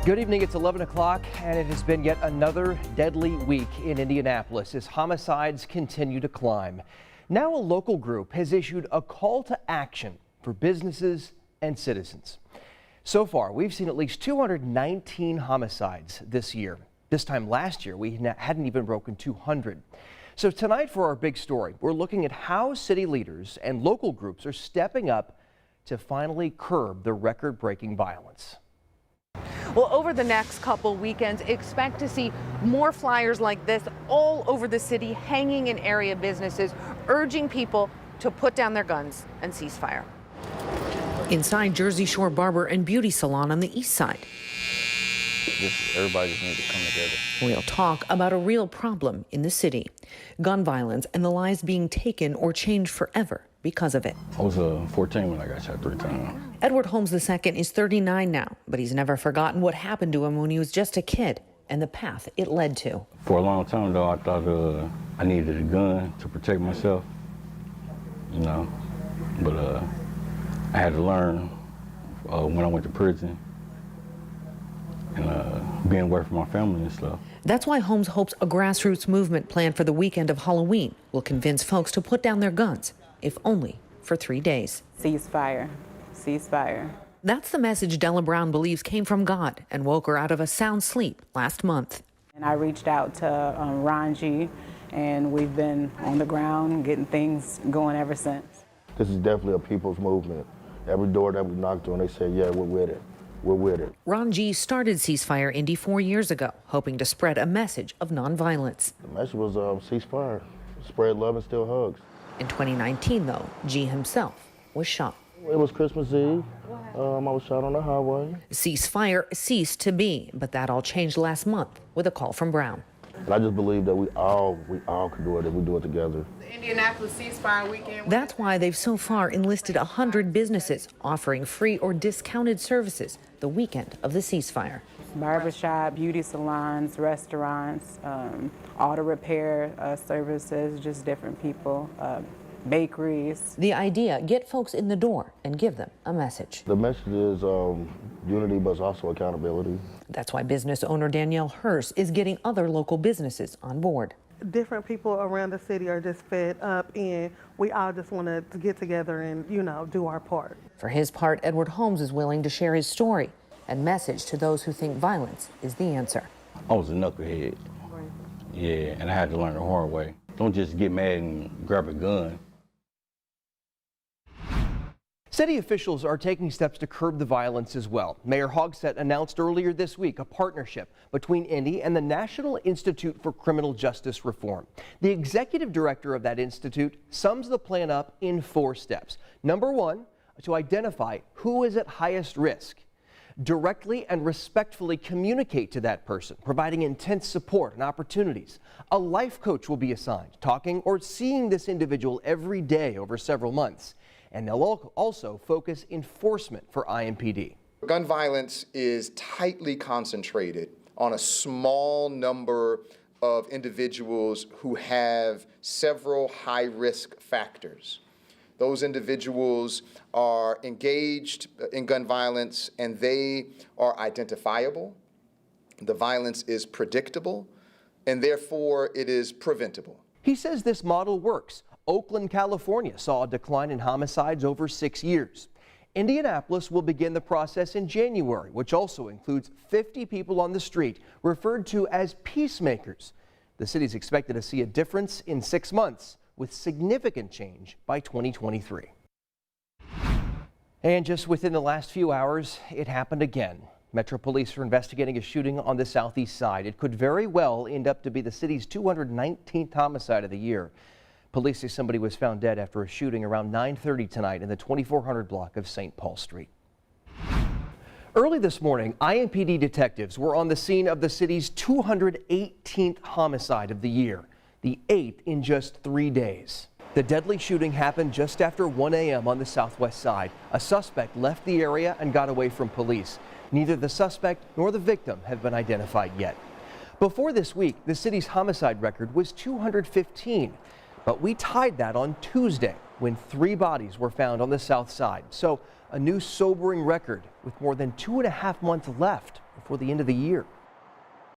Good evening, it's 11 o'clock and it has been yet another deadly week in Indianapolis as homicides continue to climb. Now a local group has issued a call to action for businesses and citizens. So far, we've seen at least 219 homicides this year. This time last year, we hadn't even broken 200. So tonight for our big story, we're looking at how city leaders and local groups are stepping up to finally curb the record-breaking violence. Well, over the next couple weekends, expect to see more flyers like this all over the city, hanging in area businesses, urging people to put down their guns and cease fire. Inside Jersey Shore Barber and Beauty Salon on the east side. Everybody just needs to come together. We'll talk about a real problem in the city. Gun violence and the lives being taken or changed forever because of it. I was 14 when I got shot 3 times. Edward Holmes II is 39 now, but he's never forgotten what happened to him when he was just a kid and the path it led to. For a long time, though, I thought I needed a gun to protect myself, you know. But I had to learn when I went to prison and being away from my family and stuff. That's why Holmes hopes a grassroots movement planned for the weekend of Halloween will convince folks to put down their guns, if only for 3 days. Ceasefire. Ceasefire. That's the message Della Brown believes came from God and woke her out of a sound sleep last month. And I reached out to Ron G, and we've been on the ground getting things going ever since. This is definitely a people's movement. Every door that we knocked on, they said, yeah, we're with it. We're with it. Ron G started Ceasefire Indy 4 years ago, hoping to spread a message of nonviolence. The message was ceasefire, spread love and still hugs. In 2019, though, G himself was shot. It was Christmas Eve. I was shot on the highway. Ceasefire ceased to be, but that all changed last month with a call from Brown. And I just believe that we all could do it if we do it together. The Indianapolis ceasefire weekend. That's why they've so far enlisted 100 businesses offering free or discounted services the weekend of the ceasefire. Barbershop, beauty salons, restaurants, auto repair services, just different people, bakeries. The idea, get folks in the door and give them a message. The message is unity, but also accountability. That's why business owner Danielle Hurst is getting other local businesses on board. Different people around the city are just fed up, and we all just want to get together and, do our part. For his part, Edward Holmes is willing to share his story and message to those who think violence is the answer. I was a knucklehead. Yeah, and I had to learn the hard way. Don't just get mad and grab a gun. City officials are taking steps to curb the violence as well. Mayor Hogsett announced earlier this week a partnership between Indy and the National Institute for Criminal Justice Reform. The executive director of that institute sums the plan up in 4 steps. Number 1, to identify who is at highest risk. Directly and respectfully communicate to that person, providing intense support and opportunities. A life coach will be assigned, talking or seeing this individual every day over several months. And they'll also focus enforcement for IMPD. Gun violence is tightly concentrated on a small number of individuals who have several high-risk factors. Those individuals are engaged in gun violence and they are identifiable. The violence is predictable and therefore it is preventable. He says this model works. Oakland, California saw a decline in homicides over 6 years. Indianapolis will begin the process in January, which also includes 50 people on the street referred to as peacemakers. The city's expected to see a difference in 6 months, with significant change by 2023. And just within the last few hours, it happened again. Metro Police are investigating a shooting on the southeast side. It could very well end up to be the city's 219th homicide of the year. Police say somebody was found dead after a shooting around 9:30 tonight in the 2400 block of St. Paul Street. Early this morning, IMPD detectives were on the scene of the city's 218th homicide of the year, the 8th in just 3 days. The deadly shooting happened just after 1 a.m. on the southwest side. A suspect left the area and got away from police. Neither the suspect nor the victim have been identified yet. Before this week, the city's homicide record was 215. But we tied that on Tuesday when 3 bodies were found on the south side. So a new sobering record with more than 2.5 months left before before the end of the year.